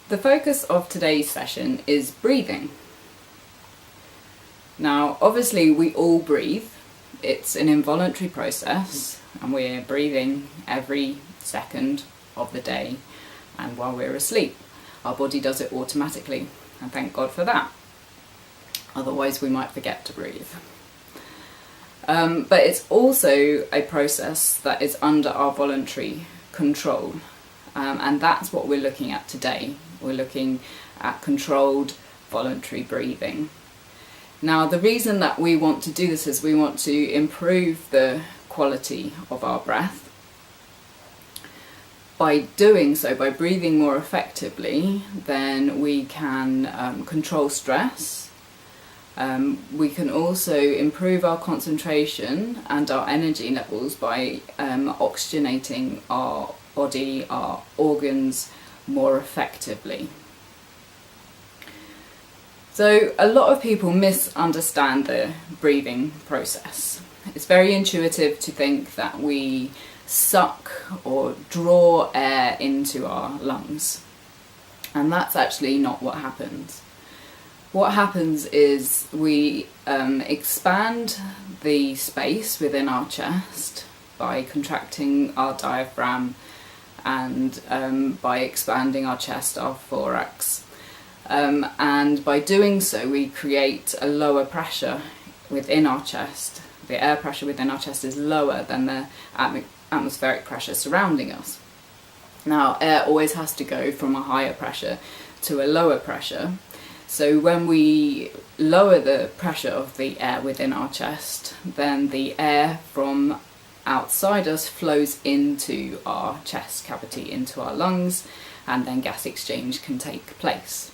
The focus of today's session is breathing. Now, obviously we all breathe. It's an involuntary process and we're breathing every second of the day and while we're asleep. Our body does it automatically, and thank God for that. Otherwise we might forget to breathe. But it's also a process that is under our voluntary control, and that's what we're looking at today. We're looking at controlled voluntary breathing. Now, the reason that we want to do this is we want to improve the quality of our breath. By doing so, by breathing more effectively, then we can control stress. We can also improve our concentration and our energy levels by oxygenating our body, our organs more effectively. So a lot of people misunderstand the breathing process. It's very intuitive to think that we suck or draw air into our lungs, and that's actually not what happens. What happens is we expand the space within our chest by contracting our diaphragm and by expanding our chest, our thorax. And by doing so we create a lower pressure within our chest. The air pressure within our chest is lower than the atmospheric pressure surrounding us. Now, air always has to go from a higher pressure to a lower pressure. So when we lower the pressure of the air within our chest, then the air from outside us flows into our chest cavity, into our lungs, and then gas exchange can take place.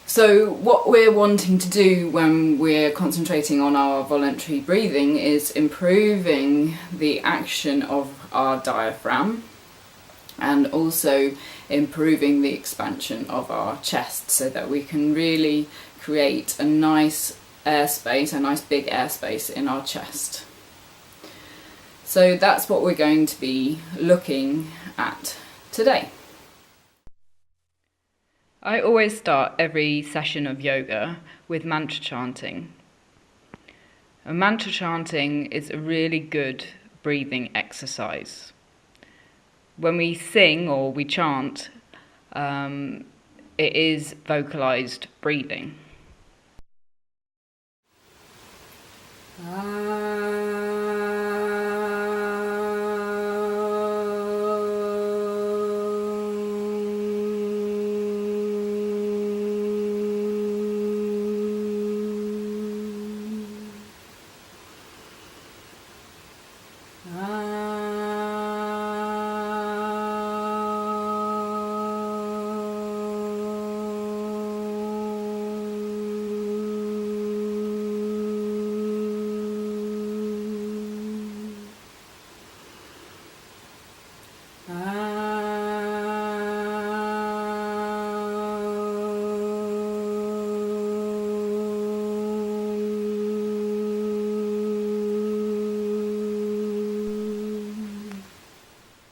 So what we're wanting to do when we're concentrating on our voluntary breathing is improving the action of our diaphragm and also improving the expansion of our chest so that we can really create a nice airspace, a nice big airspace in our chest. So that's what we're going to be looking at today. I always start every session of yoga with mantra chanting. And mantra chanting is a really good breathing exercise. When we sing or we chant, it is vocalized breathing.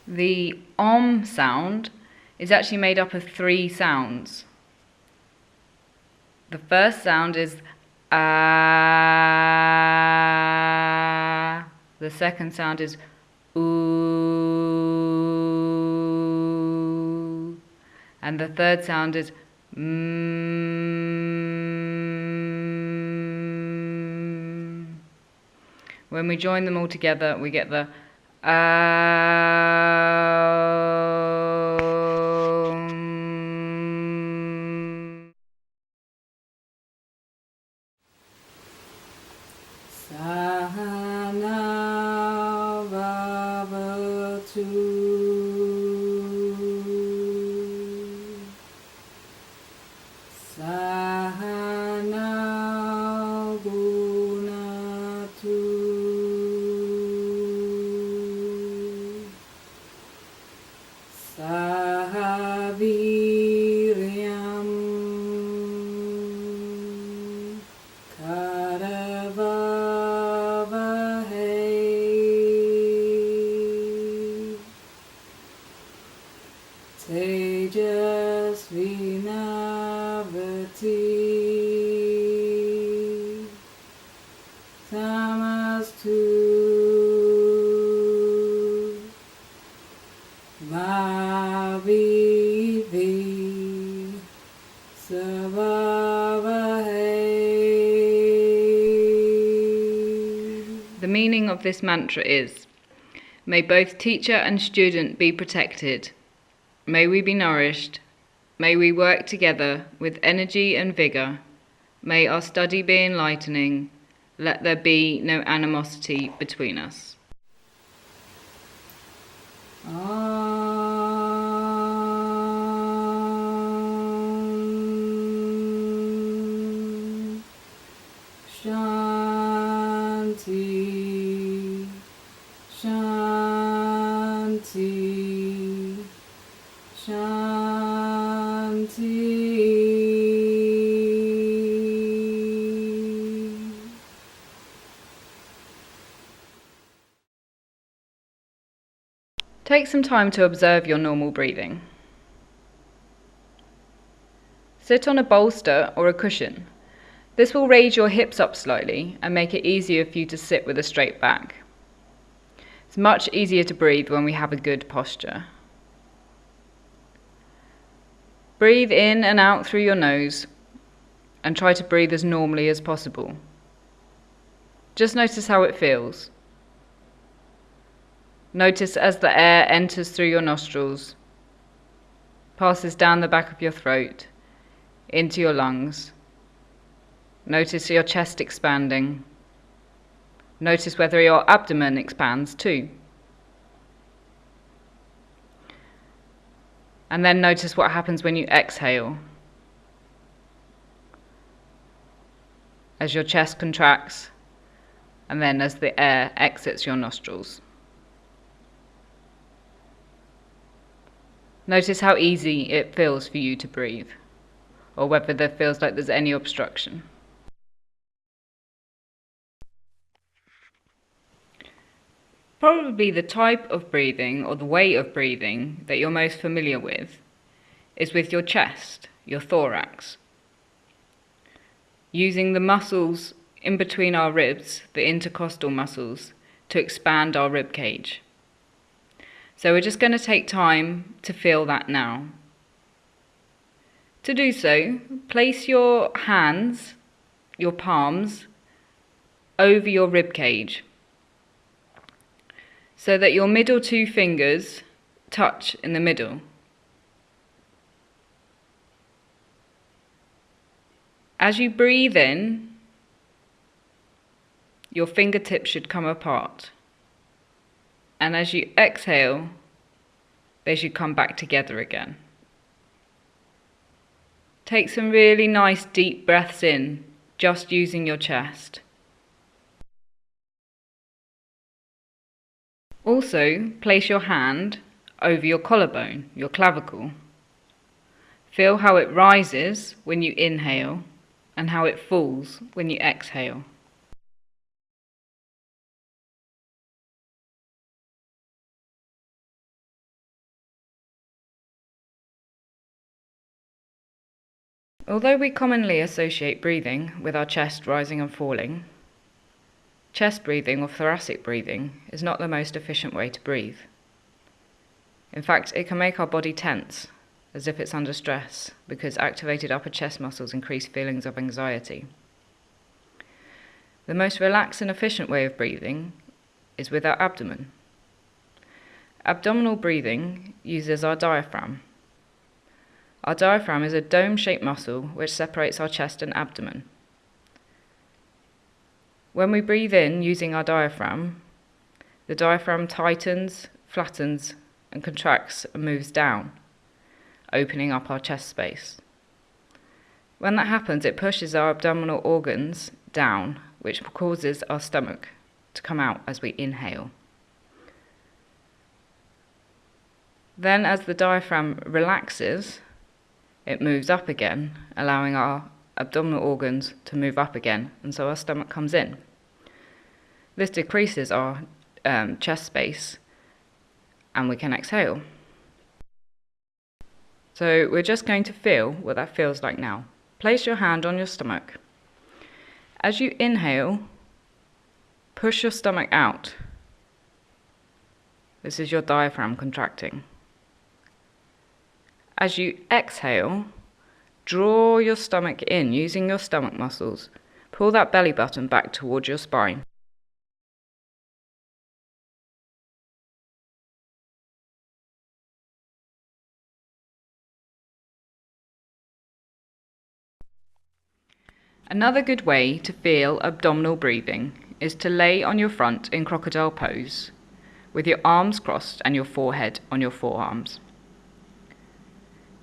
The Om sound is actually made up of 3 sounds. The first sound is ah. The second sound is ooh. And the third sound is mm. When we join them all together, we get the Sahana Bhavatu Sahana Gunatu Sahaviryam Karavavahe Tejas Samastu Bhavivi Savavahe. The meaning of this mantra is, may both teacher and student be protected. May we be nourished. May we work together with energy and vigour. May our study be enlightening. Let there be no animosity between us. Shanti, Shanti, Shanti. Take some time to observe your normal breathing. Sit on a bolster or a cushion. This will raise your hips up slightly and make it easier for you to sit with a straight back. It's much easier to breathe when we have a good posture. Breathe in and out through your nose and try to breathe as normally as possible. Just notice how it feels. Notice as the air enters through your nostrils, passes down the back of your throat, into your lungs. Notice your chest expanding. Notice whether your abdomen expands too. And then notice what happens when you exhale. As your chest contracts, and then as the air exits your nostrils. Notice how easy it feels for you to breathe, or whether there feels like there's any obstruction. Probably the type of breathing or the way of breathing that you're most familiar with is with your chest, your thorax. Using the muscles in between our ribs, the intercostal muscles, to expand our rib cage. So we're just going to take time to feel that now. To do so, place your hands, your palms, over your rib cage, so that your middle two fingers touch in the middle. As you breathe in, your fingertips should come apart. And as you exhale, they should come back together again. Take some really nice deep breaths in, just using your chest. Also, place your hand over your collarbone, your clavicle. Feel how it rises when you inhale and how it falls when you exhale. Although we commonly associate breathing with our chest rising and falling, chest breathing or thoracic breathing is not the most efficient way to breathe. In fact, it can make our body tense, as if it's under stress, because activated upper chest muscles increase feelings of anxiety. The most relaxed and efficient way of breathing is with our abdomen. Abdominal breathing uses our diaphragm. Our diaphragm is a dome-shaped muscle which separates our chest and abdomen. When we breathe in using our diaphragm, the diaphragm tightens, flattens, and contracts and moves down, opening up our chest space. When that happens, it pushes our abdominal organs down, which causes our stomach to come out as we inhale. Then, as the diaphragm relaxes, it moves up again, allowing our abdominal organs to move up again, and so our stomach comes in. This decreases our chest space, and we can exhale. So we're just going to feel what that feels like now. Place your hand on your stomach. As you inhale, push your stomach out. This is your diaphragm contracting. As you exhale, draw your stomach in using your stomach muscles. Pull that belly button back towards your spine. Another good way to feel abdominal breathing is to lay on your front in crocodile pose, with your arms crossed and your forehead on your forearms.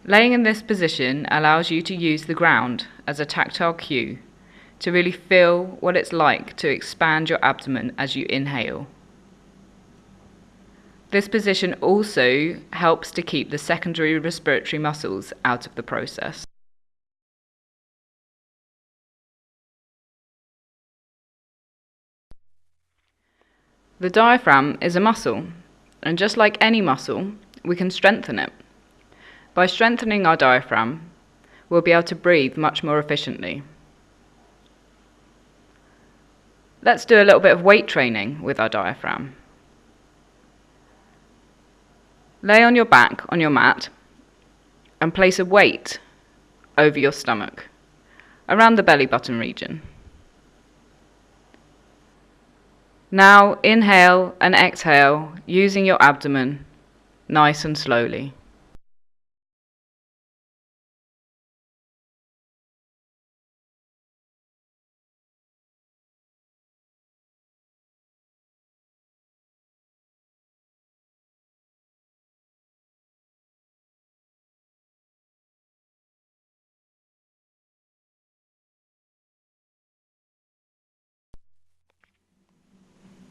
Laying in this position allows you to use the ground as a tactile cue to really feel what it's like to expand your abdomen as you inhale. This position also helps to keep the secondary respiratory muscles out of the process. The diaphragm is a muscle, and just like any muscle, we can strengthen it. By strengthening our diaphragm, we'll be able to breathe much more efficiently. Let's do a little bit of weight training with our diaphragm. Lay on your back on your mat and place a weight over your stomach, around the belly button region. Now inhale and exhale using your abdomen, nice and slowly.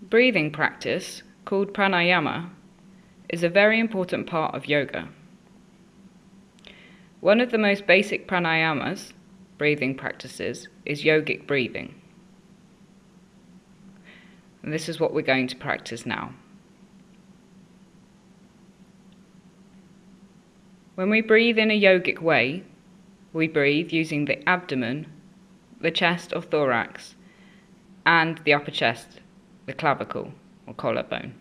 Breathing practice, called pranayama, is a very important part of yoga. One of the most basic pranayamas, breathing practices, is yogic breathing. And this is what we're going to practice now. When we breathe in a yogic way, we breathe using the abdomen, the chest or thorax, and the upper chest, the clavicle or collarbone.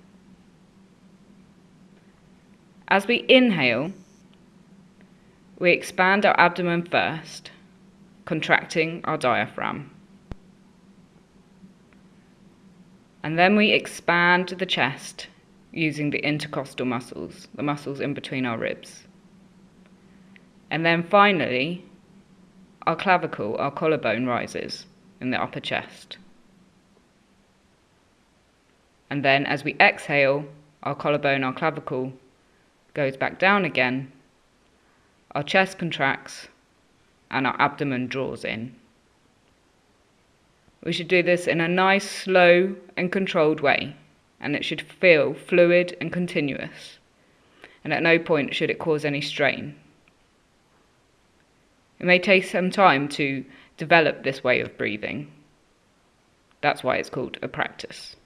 As we inhale, we expand our abdomen first, contracting our diaphragm. And then we expand the chest using the intercostal muscles, the muscles in between our ribs. And then finally, our clavicle, our collarbone rises in the upper chest. And then as we exhale, our collarbone, our clavicle goes back down again, our chest contracts, and our abdomen draws in. We should do this in a nice, slow and controlled way, and it should feel fluid and continuous, and at no point should it cause any strain. It may take some time to develop this way of breathing. That's why it's called a practice.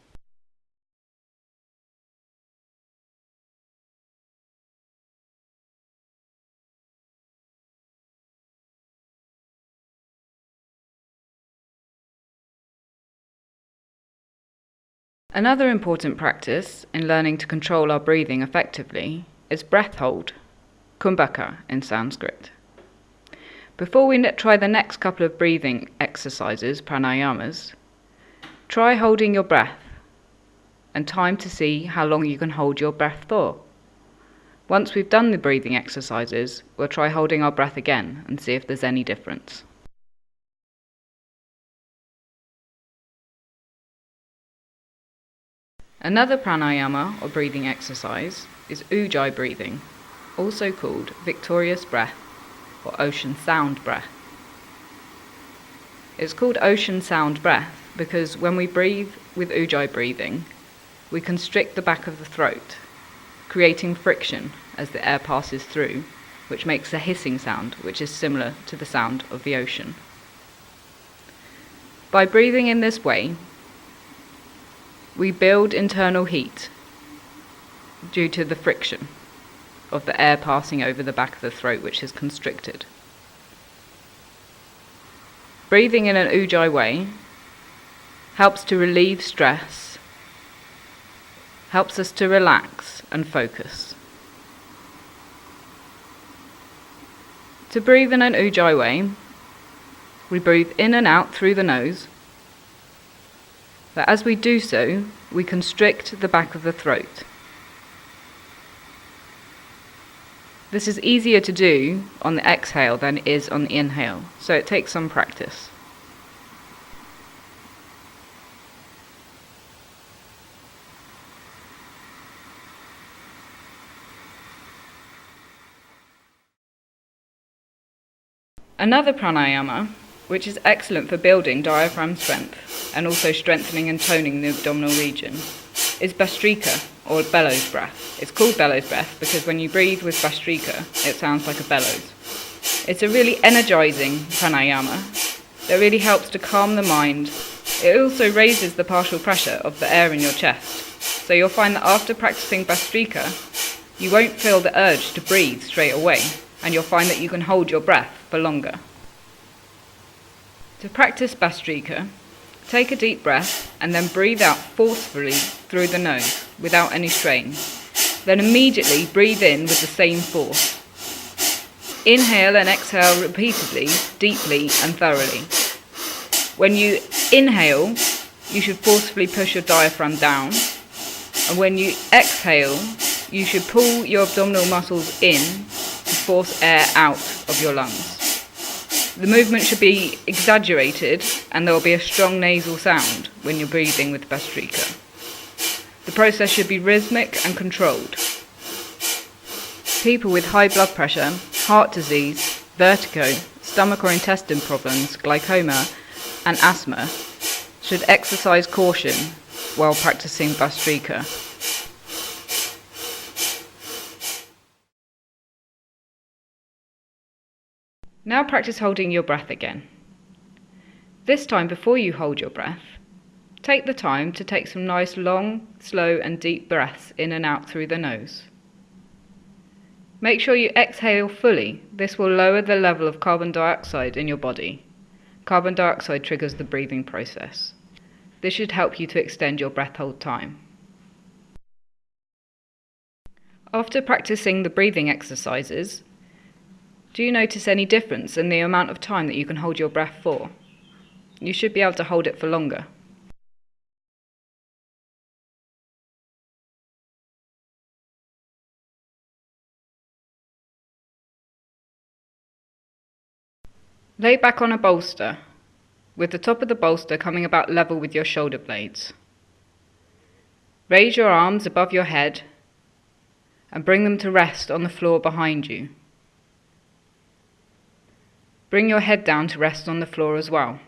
Another important practice in learning to control our breathing effectively is breath hold, kumbhaka in Sanskrit. Before we try the next couple of breathing exercises, pranayamas, try holding your breath and time to see how long you can hold your breath for. Once we've done the breathing exercises, we'll try holding our breath again and see if there's any difference. Another pranayama or breathing exercise is ujjayi breathing, also called victorious breath or ocean sound breath. It's called ocean sound breath because when we breathe with ujjayi breathing, we constrict the back of the throat, creating friction as the air passes through, which makes a hissing sound, which is similar to the sound of the ocean. By breathing in this way, we build internal heat due to the friction of the air passing over the back of the throat, which is constricted. Breathing in an ujjayi way helps to relieve stress, helps us to relax and focus. To breathe in an ujjayi way, we breathe in and out through the nose, but as we do so, we constrict the back of the throat. This is easier to do on the exhale than it is on the inhale, so it takes some practice. Another pranayama, which is excellent for building diaphragm strength and also strengthening and toning the abdominal region, is bhastrika, or bellows breath. It's called bellows breath because when you breathe with bhastrika, it sounds like a bellows. It's a really energizing pranayama that really helps to calm the mind. It also raises the partial pressure of the air in your chest. So you'll find that after practicing bhastrika, you won't feel the urge to breathe straight away, and you'll find that you can hold your breath for longer. To practice bhastrika, take a deep breath and then breathe out forcefully through the nose without any strain. Then immediately breathe in with the same force. Inhale and exhale repeatedly, deeply and thoroughly. When you inhale, you should forcefully push your diaphragm down, and when you exhale, you should pull your abdominal muscles in to force air out of your lungs. The movement should be exaggerated and there will be a strong nasal sound when you're breathing with bhastrika. The process should be rhythmic and controlled. People with high blood pressure, heart disease, vertigo, stomach or intestine problems, glaucoma and asthma should exercise caution while practicing bhastrika. Now practice holding your breath again. This time before you hold your breath, take the time to take some nice long, slow and deep breaths in and out through the nose. Make sure you exhale fully. This will lower the level of carbon dioxide in your body. Carbon dioxide triggers the breathing process. This should help you to extend your breath hold time. After practicing the breathing exercises, do you notice any difference in the amount of time that you can hold your breath for? You should be able to hold it for longer. Lay back on a bolster, with the top of the bolster coming about level with your shoulder blades. Raise your arms above your head and bring them to rest on the floor behind you. Bring your head down to rest on the floor as well.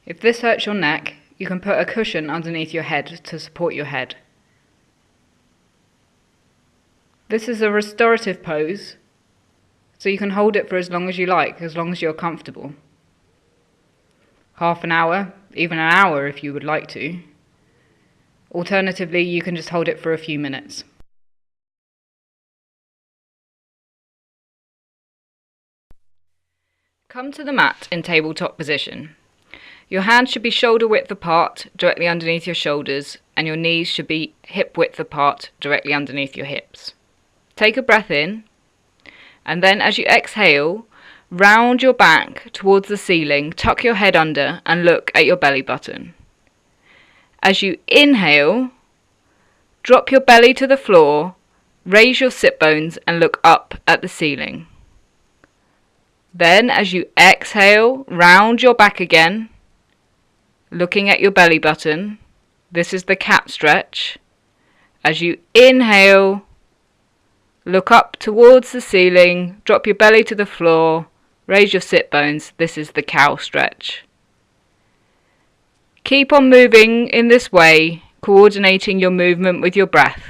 If this hurts your neck, you can put a cushion underneath your head to support your head. This is a restorative pose, so you can hold it for as long as you like, as long as you're comfortable. Half an hour, even an hour if you would like to. Alternatively, you can just hold it for a few minutes. Come to the mat in tabletop position. Your hands should be shoulder width apart, directly underneath your shoulders, and your knees should be hip width apart, directly underneath your hips. Take a breath in, and then as you exhale, round your back towards the ceiling, tuck your head under, and look at your belly button. As you inhale, drop your belly to the floor, raise your sit bones, and look up at the ceiling. Then, as you exhale, round your back again, looking at your belly button. This is the cat stretch. As you inhale, look up towards the ceiling, drop your belly to the floor, raise your sit bones. This is the cow stretch. Keep on moving in this way, coordinating your movement with your breath.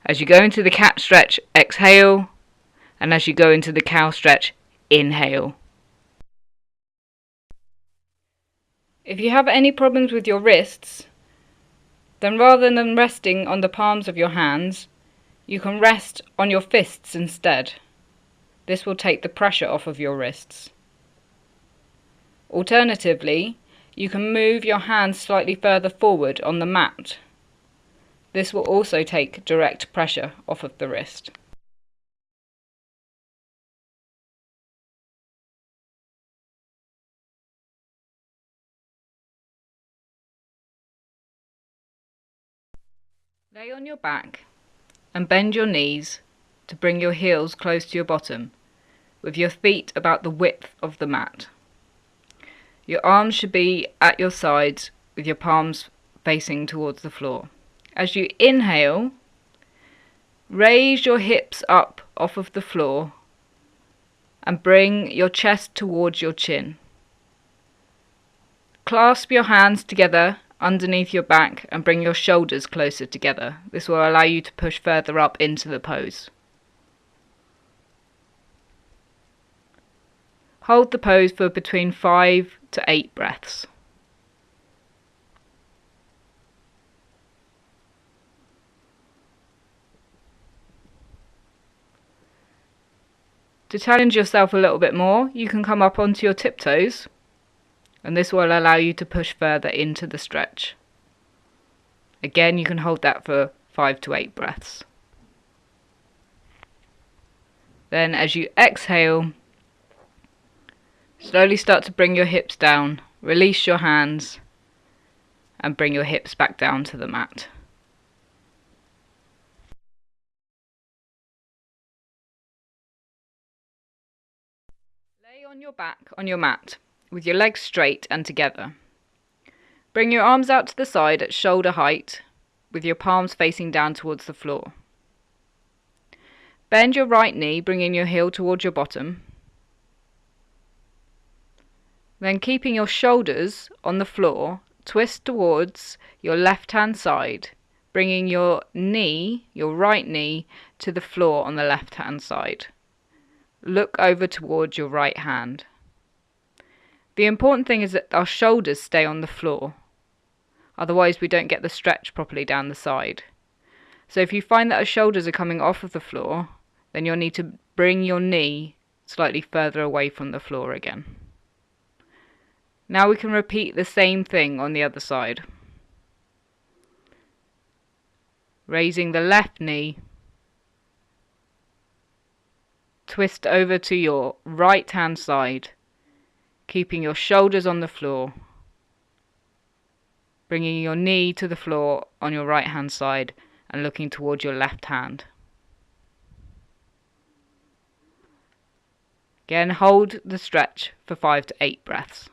As you go into the cat stretch, exhale, and as you go into the cow stretch, inhale. If you have any problems with your wrists, then rather than resting on the palms of your hands, you can rest on your fists instead. This will take the pressure off of your wrists. Alternatively, you can move your hands slightly further forward on the mat. This will also take direct pressure off of the wrist. Lay on your back and bend your knees to bring your heels close to your bottom, with your feet about the width of the mat. Your arms should be at your sides with your palms facing towards the floor. As you inhale, raise your hips up off of the floor and bring your chest towards your chin. Clasp your hands together underneath your back and bring your shoulders closer together. This will allow you to push further up into the pose. Hold the pose for between 5 to 8 breaths. To challenge yourself a little bit more, you can come up onto your tiptoes, and this will allow you to push further into the stretch. Again, you can hold that for 5 to 8 breaths. Then as you exhale, slowly start to bring your hips down, release your hands, and bring your hips back down to the mat. Lay on your back on your mat, with your legs straight and together. Bring your arms out to the side at shoulder height, with your palms facing down towards the floor. Bend your right knee, bringing your heel towards your bottom. Then keeping your shoulders on the floor, twist towards your left hand side, bringing your knee, your right knee, to the floor on the left hand side. Look over towards your right hand. The important thing is that our shoulders stay on the floor. Otherwise we don't get the stretch properly down the side. So if you find that our shoulders are coming off of the floor, then you'll need to bring your knee slightly further away from the floor again. Now we can repeat the same thing on the other side. Raising the left knee, twist over to your right hand side, keeping your shoulders on the floor, bringing your knee to the floor on your right hand side and looking towards your left hand. Again, hold the stretch for 5 to 8 breaths.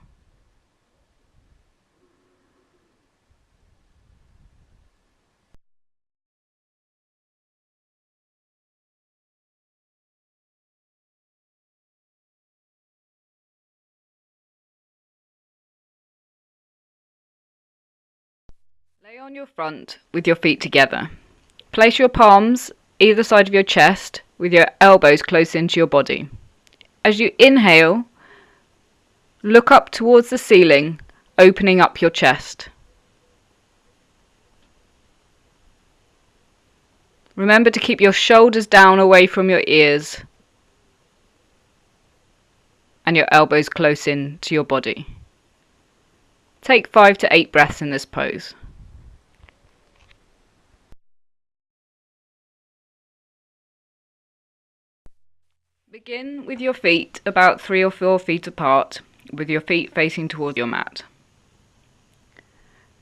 Lay on your front with your feet together. Place your palms either side of your chest with your elbows close into your body. As you inhale, look up towards the ceiling, opening up your chest. Remember to keep your shoulders down away from your ears and your elbows close in to your body. Take 5 to 8 breaths in this pose. Begin with your feet about 3 or 4 feet apart, with your feet facing towards your mat.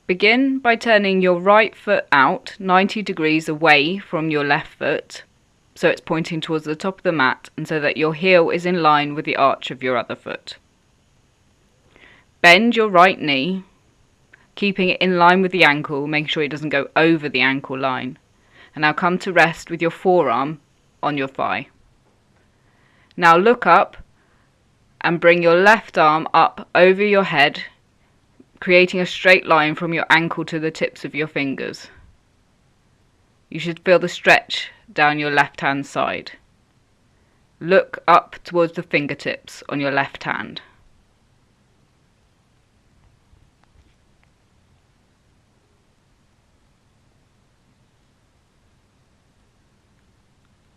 Begin by turning your right foot out 90 degrees away from your left foot, so it's pointing towards the top of the mat and so that your heel is in line with the arch of your other foot. Bend your right knee, keeping it in line with the ankle, making sure it doesn't go over the ankle line. And now come to rest with your forearm on your thigh. Now look up and bring your left arm up over your head, creating a straight line from your ankle to the tips of your fingers. You should feel the stretch down your left hand side. Look up towards the fingertips on your left hand.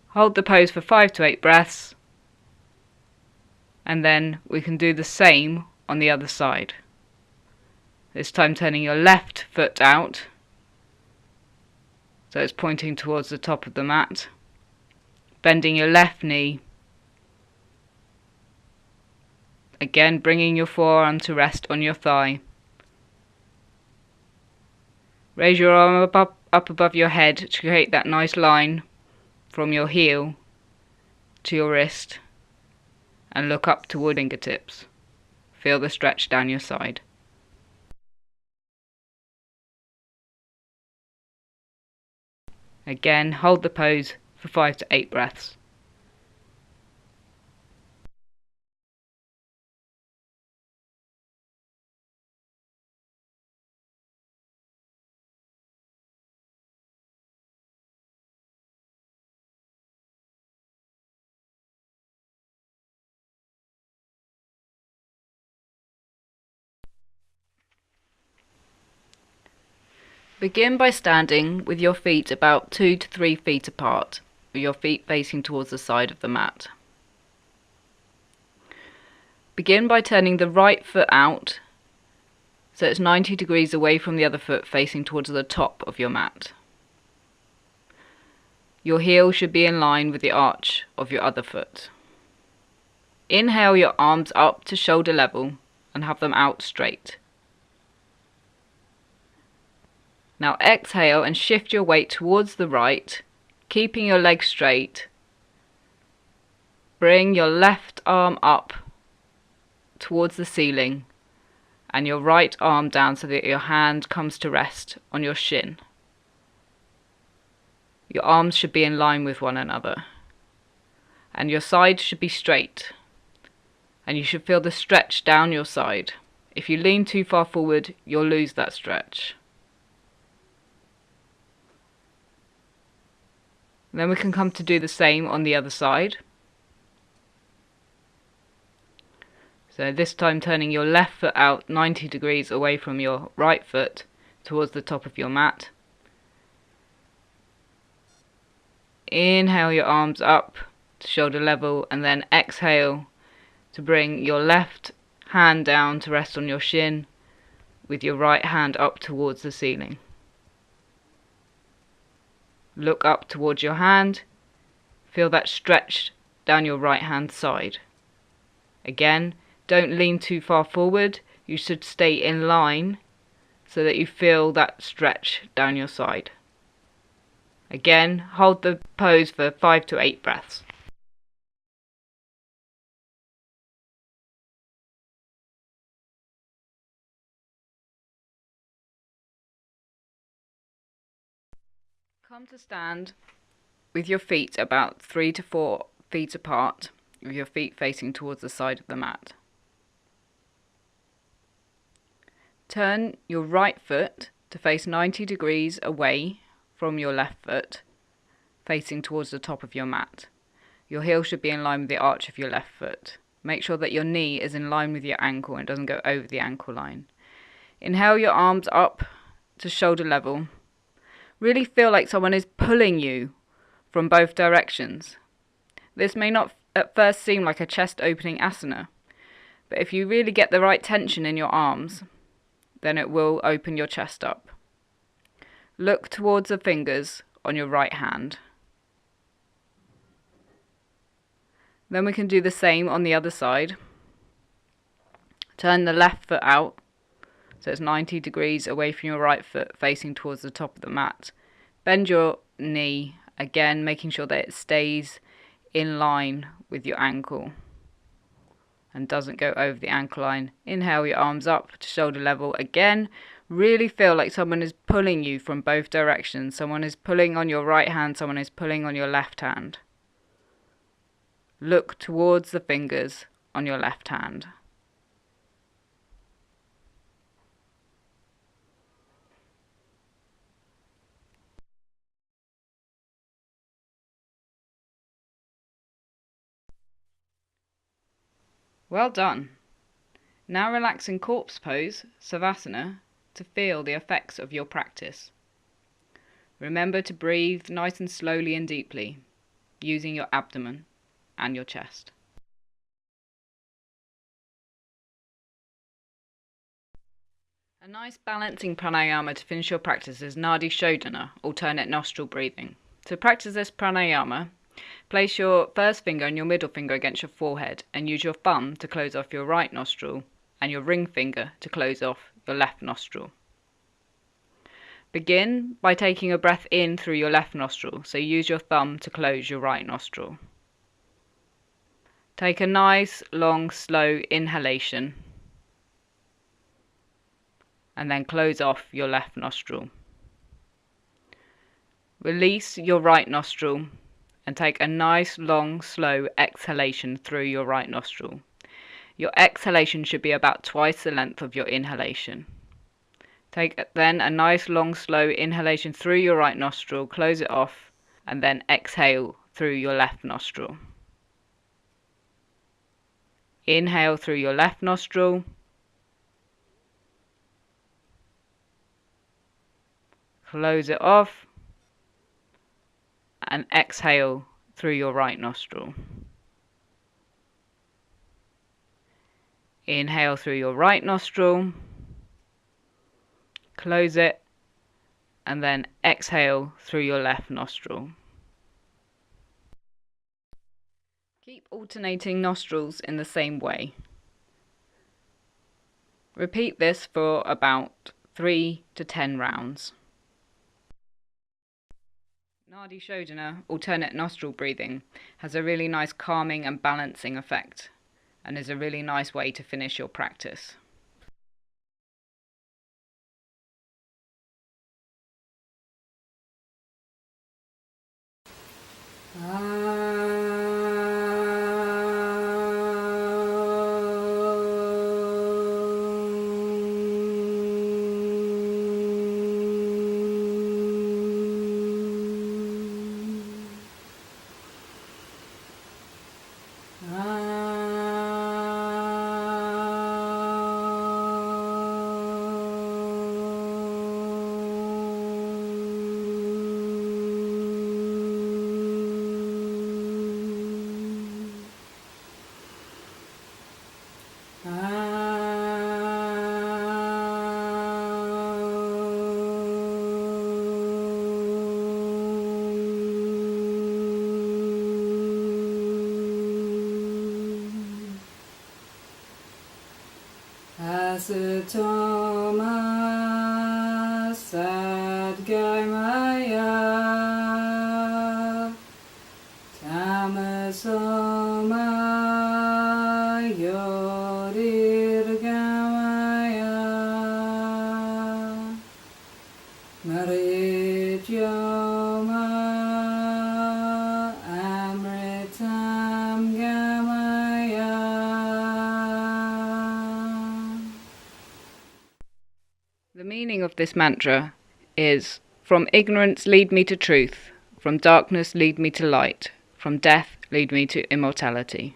Hold the pose for 5 to 8 breaths, and then we can do the same on the other side. This time turning your left foot out, so it's pointing towards the top of the mat. Bending your left knee. Again, bringing your forearm to rest on your thigh. Raise your arm up above your head to create that nice line from your heel to your wrist, and look up toward fingertips. Feel the stretch down your side. Again, hold the pose for 5 to 8 breaths. Begin by standing with your feet about 2 to 3 feet apart, with your feet facing towards the side of the mat. Begin by turning the right foot out, so it's 90 degrees away from the other foot facing towards the top of your mat. Your heel should be in line with the arch of your other foot. Inhale your arms up to shoulder level and have them out straight. Now exhale and shift your weight towards the right, keeping your legs straight. Bring your left arm up towards the ceiling and your right arm down so that your hand comes to rest on your shin. Your arms should be in line with one another, and your side should be straight, and you should feel the stretch down your side. If you lean too far forward, you'll lose that stretch. Then we can come to do the same on the other side. So this time turning your left foot out 90 degrees away from your right foot towards the top of your mat. Inhale your arms up to shoulder level, and then exhale to bring your left hand down to rest on your shin with your right hand up towards the ceiling. Look up towards your hand, feel that stretch down your right hand side. Again, don't lean too far forward, you should stay in line so that you feel that stretch down your side. Again, hold the pose for 5 to 8 breaths. Come to stand with your feet about 3 to 4 feet apart, with your feet facing towards the side of the mat. Turn your right foot to face 90 degrees away from your left foot, facing towards the top of your mat. Your heel should be in line with the arch of your left foot. Make sure that your knee is in line with your ankle and doesn't go over the ankle line. Inhale your arms up to shoulder level. Really feel like someone is pulling you from both directions. This may not at first seem like a chest opening asana, but if you really get the right tension in your arms, then it will open your chest up. Look towards the fingers on your right hand. Then we can do the same on the other side. Turn the left foot out, so it's 90 degrees away from your right foot facing towards the top of the mat. Bend your knee, again making sure that it stays in line with your ankle and doesn't go over the ankle line. Inhale your arms up to shoulder level. Again, really feel like someone is pulling you from both directions. Someone is pulling on your right hand, someone is pulling on your left hand. Look towards the fingers on your left hand. Well done. Now relax in corpse pose, Savasana, to feel the effects of your practice. Remember to breathe nice and slowly and deeply, using your abdomen and your chest. A nice balancing pranayama to finish your practice is nadi shodhana, alternate nostril breathing. To practice this pranayama, place your first finger and your middle finger against your forehead and use your thumb to close off your right nostril and your ring finger to close off your left nostril. Begin by taking a breath in through your left nostril, so use your thumb to close your right nostril. Take a nice, long, slow inhalation and then close off your left nostril. Release your right nostril and take a nice, long, slow exhalation through your right nostril. Your exhalation should be about twice the length of your inhalation. Take then a nice, long, slow inhalation through your right nostril, close it off, and then exhale through your left nostril. Inhale through your left nostril. Close it off and exhale through your right nostril. Inhale through your right nostril, close it, and then exhale through your left nostril. Keep alternating nostrils in the same way. Repeat this for about 3 to 10 rounds. Nadi shodhana, alternate nostril breathing, has a really nice calming and balancing effect and is a really nice way to finish your practice. Asatoma sadgamaya tamasoma yorirgamaya marityoma amritam gamaya. The meaning of this mantra is, from ignorance lead me to truth, from darkness lead me to light, from death lead me to immortality.